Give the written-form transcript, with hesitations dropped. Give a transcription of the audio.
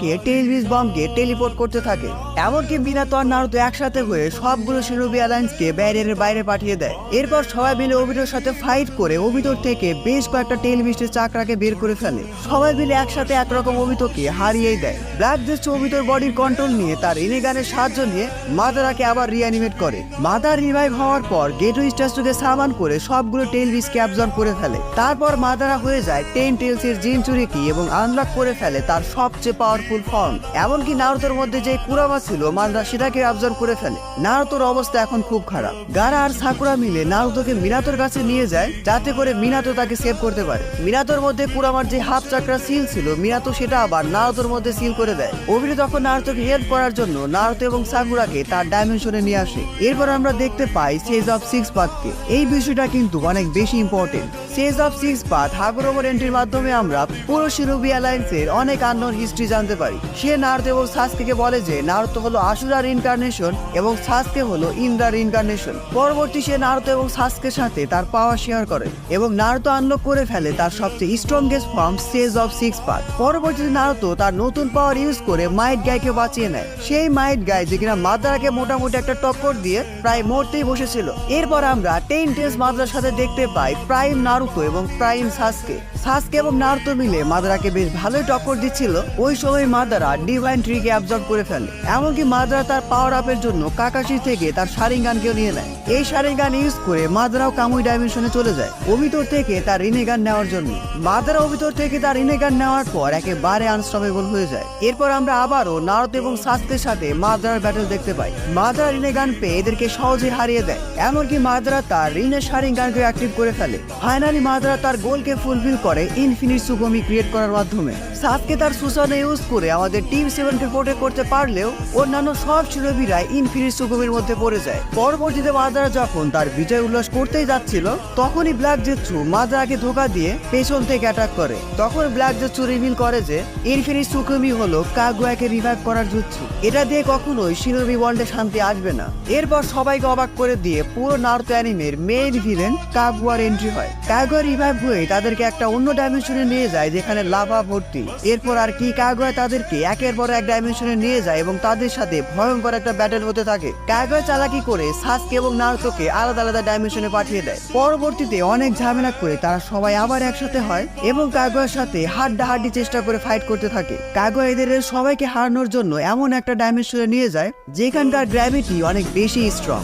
থেকে টেইলবিস বম্বকে টেলিপোর্ট করতে থাকে। এমনকি মিনাতো আর নারুতো একসাথে হয়ে সবগুলো শিনোবি অ্যালায়েন্সকে ব্যারিয়ারের বাইরে পাঠিয়ে দেয়। এরপর সবাই মিলে ওবিটোর সাথে ফাইট করে ওবিটোর থেকে বেশ কয়েকটা টেইলবিস্টের চাকরাকে বের করে ফেলে। সবাই মিলে একসাথে একরকম ওবিটোকে হারিয়েই দেয়। ব্ল্যাক জেস্ট ওবিটোর বডির কন্ট্রোল নিয়ে তার রিনেগানের সাহায্য নিয়ে মাদারাকে আবার রিঅ্যানিমেট করে। মাদার রিভাইভ হওয়ার পর গেটো স্ট্যাচুকে সামান করে সবগুলো টেইলবিসকে অ্যাবজর্ব করে ফেলে। তারপর মাদারা হয়ে যায় 10 টেইলসের জিনচুরিকি এবং আনলক করে ফেলে তার সবচেয়ে পাওয়ারফুল ফর্ম। এমনকি নারুতোর মধ্যে যে কুরামা ছিল মাদারা সেটাকে অ্যাবজর্ব করে ফেলে। নারুতোর অবস্থা এখন খুব খারাপ। গারা আর সাকুরা মিলে নারুতোকে মিনাতোর কাছে নিয়ে যায় যাতে করে মিনাতো তাকে সেভ করতে পারে। মিনাতোর মধ্যে কুরামার যে হাফ চাকরা সিল ছিল মিনাতো সেটা আবার নারুতোর মধ্যে সিল করে দেয়। ওবিটো তখন নারুতোকে হেল্প করার জন্য নারুতো এবং সাকুরাকে তার ডাইমেনশনে নিয়ে আসে। এরপর আমরা দেখতে পাই সেজ অফ সিক্স পাথকে। এই বিষয়টা কিন্তু অনেক বেশি important. Sage of six path হাগুরোমোর এন্ট্রির মাধ্যমে আমরা পুরো শিনোবি অ্যালায়েন্সের অনেক আননোন হিস্ট্রি জানতে পারি। সে নারুতো এবং সাসকেকে বলে যে নারুতো হলো আশুরার ইনকারনেশন এবং সাসকে হলো ইন্দ্রার ইনকারনেশন। পরবর্তী সে নারুতো এবং সাসকের সাথে তার পাওয়ার শেয়ার করে এবং নারুতো আনলক করে ফেলে তার সবচেয়ে strongest form Sage of six path. পরবর্তীতে নারুতো তার নতুন পাওয়ার ইউজ করে মাইট গাইকে বাঁচিয়ে নেয়। সেই মাইট গাই যে কিনা মাদারাকে মোটামুটি একটা টক্কর দিয়ে প্রায় মরতেই বসেছিল। এরপর আমরা 10 টেইলস মাদারার সাথে দেখতে পাই প্রাইম নারুতো এবং প্রাইম সাসকে। সাসকে এবং নারুতো মিলে মাদারাকে বেশ ভালোই টক্কর দিচ্ছিল। ওই সময় মাদারা ডিভাইন ট্রিকে অ্যাবজর্ব করে ফেলে। এমনকি মাদারা তার পাওয়ার আপের জন্য কাকাশি থেকে তার শারিঙ্গানকেও নিয়ে নেয়। এই শারিঙ্গান ইউজ করে মাদারাও কামুই ডাইমেনশনে চলে যায় ওবিটোর থেকে তার রিনেগান নেওয়ার জন্য। মাদারা ওবিটোর থেকে তার রিনেগান নেওয়ার পর একেবারে আনস্টপেবল হয়ে যায়। এরপর আমরা আবারও নারুতো এবং সাসকের সাথে মাদারার ব্যাটল দেখতে পাই। মাদারা রিনেগান পেয়ে এদেরকে সহজে হারিয়ে দেয়। এমনকি মাদারা তার রিনের শারিঙ্গানকে অ্যাক্টিভ করে ফেলে। ফাইনালি মাদারা তার গোলকে ফুলফিল করে ইনফিনিট সুগমি ক্রিয়েট করার মাধ্যমে। সাসকে তার সুসানে ইউজ করে আমাদের টিম 7কে প্রোটেক্ট করতে পারলেও অন্যান্য সব শিনোবিরা ইনফিনিট সুগমির মধ্যে পড়ে যায়। পরবর্তীতে মাদারা যখন তার বিজয় উল্লাস করতেই যাচ্ছিল তখনই ব্ল্যাক জেটসু মাদারাকে ধোকা দিয়ে পেছন থেকে অ্যাটাক করে। তখন ব্ল্যাক জেটসু রিভিল করে যে ইনফিনিট সুগমি হলো কাগুয়াকে রিভাইভ করার জুৎসু। এটা দিয়ে কখনোই শিনোবি ওয়ার্ল্ডে শান্তি আসবে না। এরপর সবাইকে অবাক করে দিয়ে পুরো নারুতো অ্যানিমের মেইন ভিলেন কাগুয়ার এন্ট্রি হয়। কাগুয়া রিভাইভ হয়ে তাদেরকে একটা অন্য ডাইমেনশনে নিয়ে যায় যেখানে লাভা ভর্তি। এরপর আর কি কাগুয়া তাদেরকে একের পর এক ডাইমেনশনে নিয়ে যায় এবং তাদের সাথে ভয়ঙ্কর একটা ব্যাটল হতে থাকে। কাগুয়া চালাকি করে সাসকে এবং নারুতোকে আলাদা আলাদা ডাইমেনশনে পাঠিয়ে দেয়। পরবর্তীতে অনেক ঝামেলা করে তারা সবাই আবার একসাথে হয় এবং কাগুয়ার সাথে হাড্ডাহাড্ডি চেষ্টা করে ফাইট করতে থাকে। কাগুয়া এদের সবাইকে হারানোর জন্য এমন একটা ডাইমেনশনে নিয়ে যায় যেখানকার গ্র্যাভিটি অনেক বেশি স্ট্রং।